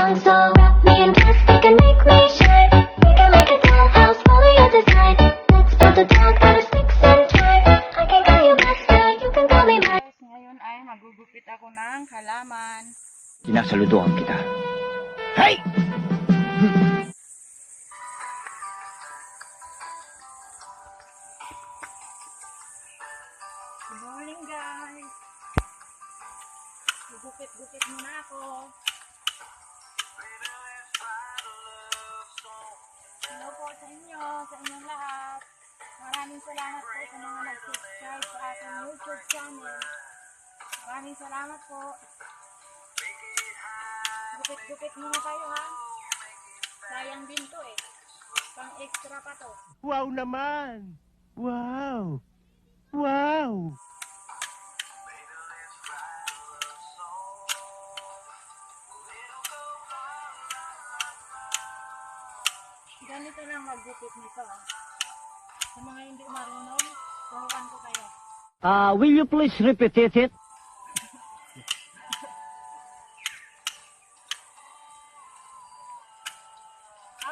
around, so wrap me in plastic and make me shine. We can make a dollhouse, follow your design. Let's build a dog out of sticks and twine. I can call you master, you can call me my. Ngayon ay magugupit ako ng halaman. Sinasaludohan kita. Hey! Good morning guys. Gugupit-gupit muna ako. Hello po sa inyo, sa inyong lahat. Maraming salamat po sa mga nag-subscribe sa ating YouTube channel. Maraming salamat po. Gupit-gupit muna tayo ha. Sayang din to eh. Pang extra pa to. Wow naman! Wow! Wow! Ganito lang maggupit nito. Sa mga hindi marunong, turuan ko kayo. Will you please repeat it?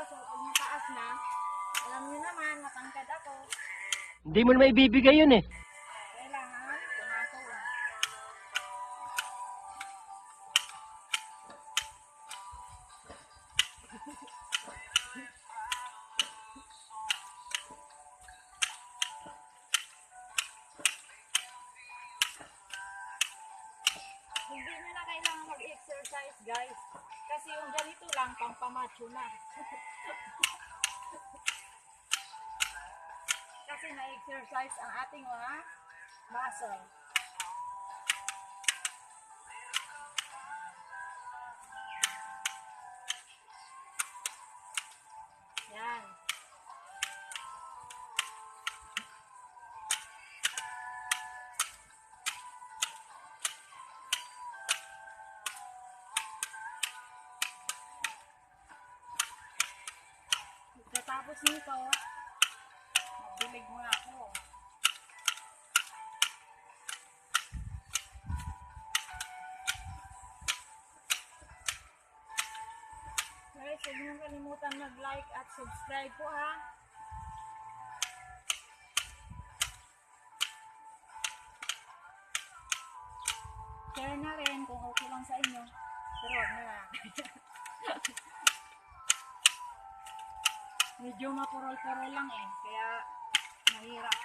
So pag mataas na, alam niyo naman, matangkad ako. Hindi mo na maibibigay yun eh. Kailangan, pumasok. Hindi nyo na kailangan mag-exercise guys. Kasi yung ganito lang, pang pamacho na. Kasi na-exercise ang ating mga muscle. Yan. Pagkatapos nito, magdilig muna ako. Guys, huwag niyong kalimutan mag-like at subscribe po ha. Share na rin kung okay lang sa inyo. Pero huwag na lang. Medyo mapurol-purol lang eh, kaya mahirap.